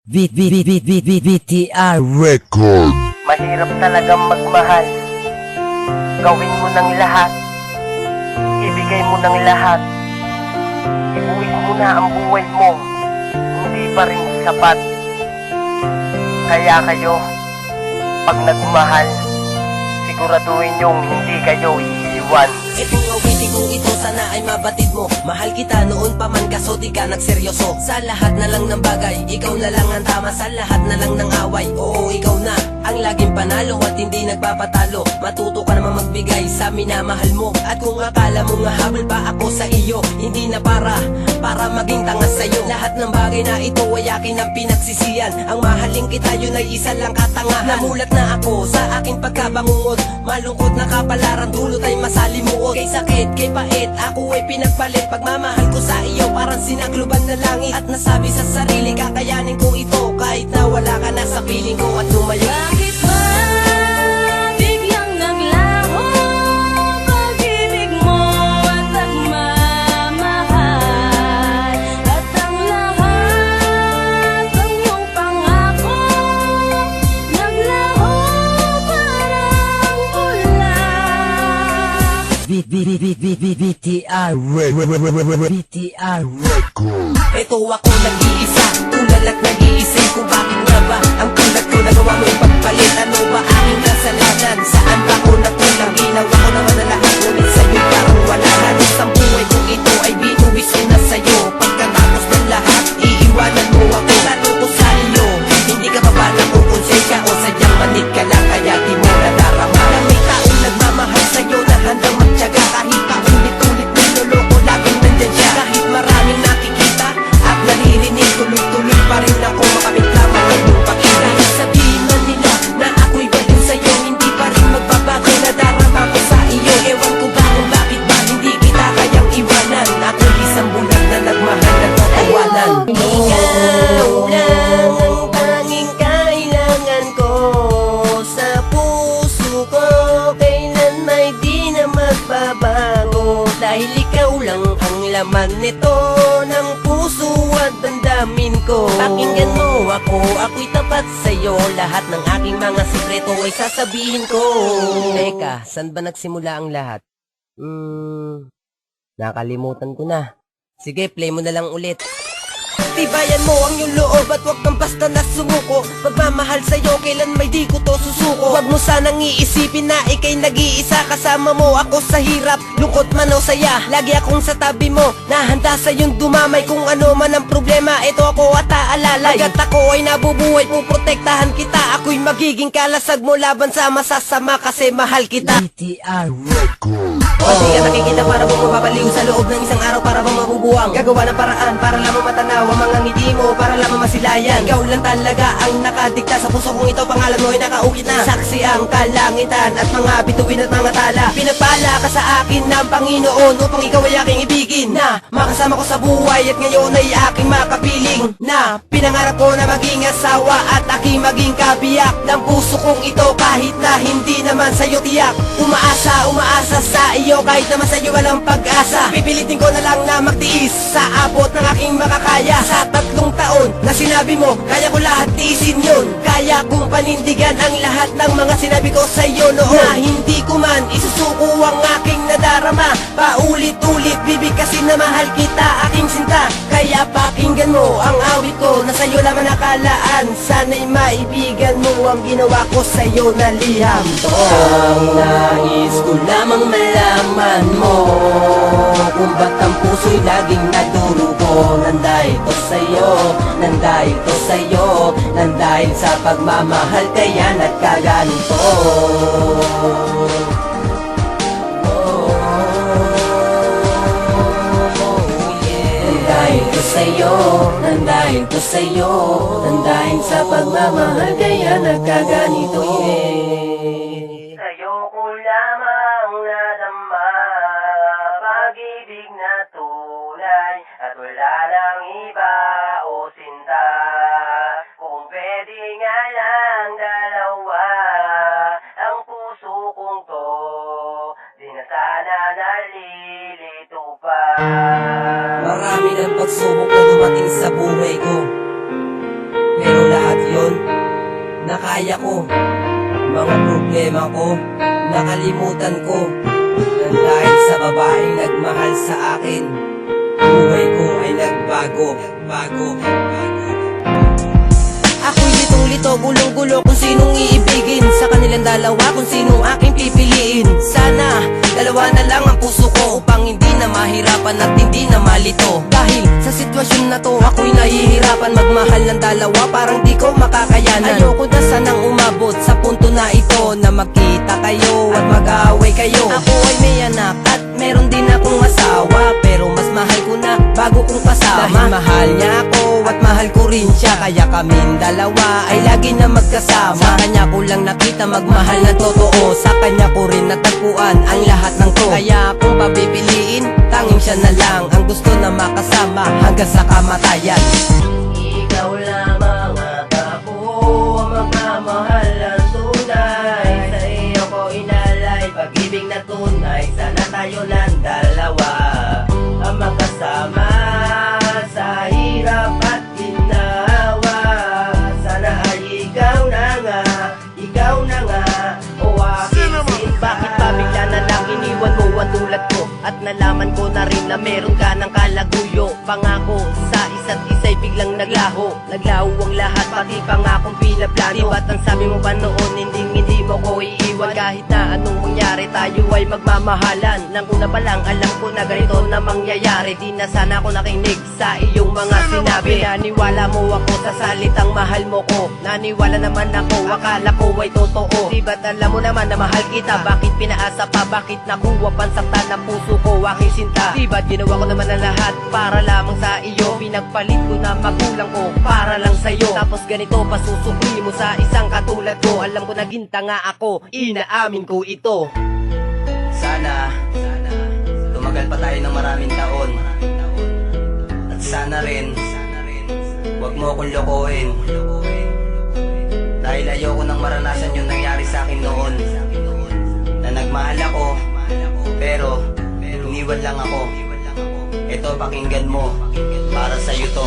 VTR Record. Mahirap talagang magmahal. Gawin mo ng lahat, ibigay mo ng lahat, ibuwis mo na ang buhay mo, hindi pa rin sapat. Kaya kayo, pag nagmahal, siguraduhin niyong hindi kayo iiwan. Itong awitin kong ito sana ay mabatid mo. Mahal kita noon pa man kaso di ka nagseryoso. Sa lahat na lang ng bagay, ikaw na lang ang tama. Sa lahat na lang ng away, oo ikaw na ang laging panalo at hindi nagpapatalo. Matuto ka naman magbigay sa minamahal mo. At kung akala mo nga habol pa ako sa iyo, hindi na para maging tanga sa'yo. Lahat ng bagay na ito ay akin ang pinagsisiyan. Ang mahaling kita yun ay isa lang katangahan. Namulat na ako sa aking pagkabangungot. Malungkot na kapalaran, dulot ay masalimuot. Kay sakit, kay pait, ako ay pinagpalit. Pagmamahal ko sa iyo parang sinakluban na langit. At nasabi sa sarili, kakayanin ko ito kahit na wala ka na sa piling ko at lumayo. Bakit ba biglang naglaho pag-ibig mo at nagmamahal? At ang lahat ng iyong pangako naglaho parang bula. VTR Record. Ito ako nag-iisa, tulad at nag-iisip kung bakit nga ba ang tulad ko nagawa mo ipagpalit. Ano ba aking kasalanan? Saan ba ako nakulang? Ginawa ko naman na lahat, ngunit sa'yo parang wala. Halos ang buhay kong ito ay binuwis ko na sa'yo. Pagkatapos ng lahat, iiwanan mo ako. Tanong ko sa iyo, hindi ka ba ba nakukonsensya o sadyang manit ka lang kaya di mo nadarama? Na may taong nagmamahal sa'yo na handang magtiyaga kahit paulit-ulit niloloko, laging nandyan siya. Kahit maraming nakikita at naririnig, tuloy-tuloy pa rin ako makamit lamang ang iyong pag-ibig. Kahit sabihin man nila na ako'y baliw sa'yo, hindi pa rin magbabago, nadarama ko sa iyo. Ewan ko ba kung bakit ba hindi kita kayang iwanan. Ako'y isang bulag na nagmahal na tatawanan. Ikaw lang ang tanging kailangan ko sa puso ko, kailan may di na magbabago. Dahil ikaw lang ang laman nito ng puso at damdamin ko. Pakinggan mo ako, ako'y tapat sa'yo. Lahat ng aking mga sikreto ay sasabihin ko. Teka, saan ba nagsimula ang lahat? Nakalimutan ko na. Sige, play mo na lang ulit. Tibayan mo ang iyong loob at huwag kang basta na sumuko. Pagmamahal sa'yo, kailan may di ko to susuko. Huwag mo sanang iisipin na ika'y nag-iisa. Kasama mo ako sa hirap, lungkot man o saya. Lagi akong sa tabi mo, nahanda sa'yong dumamay. Kung ano man ang problema, ito ako at aalalay. Hanggat ako ay nabubuhay, puprotektahan kita. Ako'y magiging kalasag mo laban sa masasama kasi mahal kita. VTR Record. O di ka nakikita para mo mapapaliw sa loob ng isang araw para bang mabubuwang. Gagawa ng paraan para lamang matanaw ang mga ngiti mo, para lamang masilayan. Ikaw lang talaga ang nakadikta sa puso kong ito. Pangalan mo ay nakaukit na. Saksi ang kalangitan at mga bituin at mga tala. Pinagpala ka sa akin ng Panginoon upang ikaw ay aking ibigin. Na makasama ko sa buhay at ngayon ay aking makapiling. Na pinangarap ko na maging asawa at aking maging kabiyak ng puso kong ito kahit na hindi naman sa'yo tiyak. Umaasa sa iyo kahit naman sa'yo walang pag-asa. Pipilitin ko na lang na magtiis sa abot ng aking makakaya. Sa 3 taon na sinabi mo, kaya ko lahat tiisin yun. Kaya kong panindigan ang lahat ng mga sinabi ko sa'yo noon. Na hindi ko man isusuko ang aking nadarama. Paulit-ulit bibigkasin na mahal kita, aking sinta. Kaya pakinggan mo ang awit ko na sa'yo lamang nakalaan. Sana'y maibigan mo ang ginawa ko sa'yo na liham. Ang nais ko lamang malaman mo kung ba't ang puso'y laging nadurugo. Nandahil to sa'yo, nandahil to sa'yo, nandahil sa pagmamahal kaya nagkaganito. Nandahil to sa'yo, nandahil to sa'yo, nandahil sa pagmamahal kaya nagkaganito. Sa'yo ko lamang nadama pag-ibig na tunay at wala nang iba o sinta. Kung pwede nga lang dalawa ang puso kong to, di na sana nalilito pa. Marami ng pagsubok na dumating sa buhay ko, pero na kaya ko. Mga problema ko, nakalimutan ko. Nang dahil sa babaeng nagmahal sa akin, buhay ko ay nagbago. Ako'y litong-lito, gulong-gulo kung sinong iibigin. Sa kanilang dalawa kung sinong aking pipiliin. Sana, dalawa na lang ang puso ko, upang hindi na mahirapan at hindi na malito. Dahil sa sitwasyon na to, ako'y nahihirapan magmahal ng dalawa, parang di ko makakayanan. Ayoko na sanang umabot sa punto na ito, na magkita kayo at mag-away kayo. Ako ay may anak at meron din akong asawa, pero mas mahal ko na bago kong kasama. Dahil mahal niya ako at mahal ko rin siya, kaya kaming dalawa ay lagi na magkasama. Sa kanya ko lang nakita magmahal na totoo, sa kanya ko rin natagpuan ang lahat ng to. Kaya kung papipiliin, tanging siya na lang ang gusto na makasama hanggang sa kamatayan. Ikaw lamang at ako ang magmamahal ng tunay. Sa iyo ko inalay pag-ibig na tunay. Sana tayo ng dalawa ang makasama sa hirap at ginawa. Sana ay ikaw na nga o aking sin. Bakit ba bigla na lang iniwan mo ang tulad ko? At nalaman ko na rin na meron ka ng kalaguyo. Pangako sa isa't isa'y biglang naglaho. Naglaho ang lahat, pati pangakong pinaplano. Di ba't ang sabi mo ba noon, hindi mo ko iiwan? Kahit na anong mangyari, tayo ay magmamahalan. Nang una pa lang, alam ko na ganito na mangyayari. Di na sana ako nakinig sa iyong mga sinabi. Naniwala mo ako sa salitang mahal mo ko. Naniwala naman ako, akala ko ay totoo. Di ba't alam mo naman na mahal kita? Bakit pinaasa pa? Bakit nakuha pansaktan ng puso ko, aking sinta? Di ba't ginawa ko naman ang lahat para lamang sa iyo? Pinagpalit ko na magulang ko para lang sa'yo. Tapos ganito pasusukli mo sa isang katulad ko. Alam ko naging tanga ako, inaamin ko ito. Sana tumagal pa tayo ng maraming taon. At sana rin wag mo akong lokohin, dahil ayoko nang maranasan yung nangyari sa akin noon. Na nagmahal ako, pero iniwan lang ako. Ito pakinggan mo, para sa'yo to.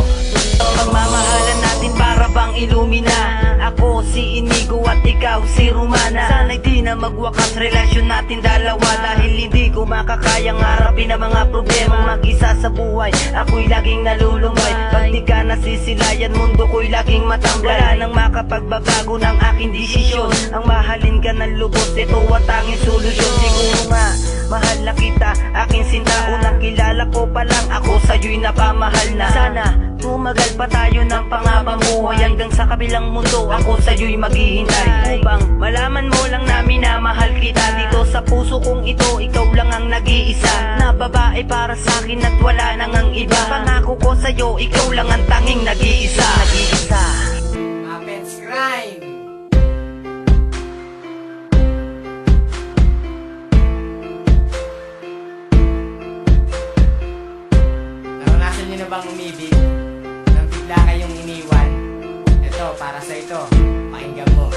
Pagmamahalan natin para bang Illumina. Ako si Inigo at ikaw si Romana. Sana'y di na magwakas relasyon natin dalawa, dahil hindi ko makakayang harapin ang mga problema mag-isa sa buhay. Ako'y laging nalulumay, pag di ka nasisilayan, mundo ko'y laging matambay. Wala nang makapagbabago ng aking desisyon. Ang mahalin ka ng lubos, ito ang tanging solusyon. Siguro nga, mahal na kita, aking sinta. Unang kilala ko pa lang, ako sa'yo'y napamahal na. Sana tumagal pa tayo ng pangapamuhay, hanggang sa kabilang mundo ako sa'yo'y maghihintay. Upang malaman mo lang na minamahal kita. Dito sa puso kong ito, ikaw lang ang nag-iisa na babae para sa'kin at wala nang ang iba. Pangako ko sa'yo, ikaw lang ang tanging nag-iisa. Mapets Crime. Naranasan nyo na bang umibig nang bigla kayong iniwan? Ito, para sa ito, pakinggan mo.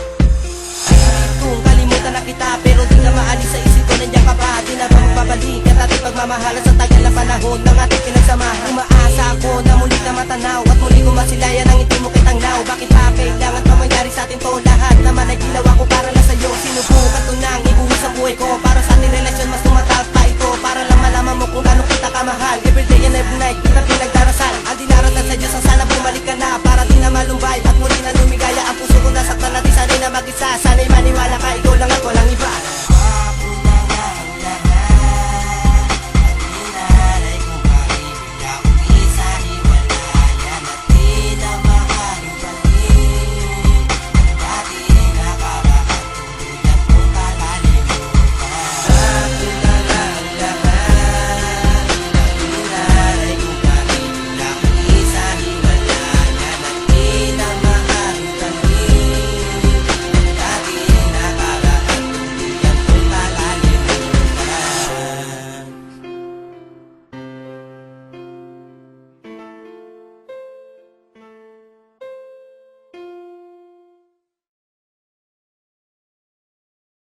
Kung kalimutan na kita, pero di na maalis sa isip ko, nandiyan ka pa. Di na ba magbabalik at ating pagmamahalan sa tagal na panahon ng ating pinagsamahan. Umaasa ako na muli na matanaw at muli ko masilayan ang ngiti mo kitang law.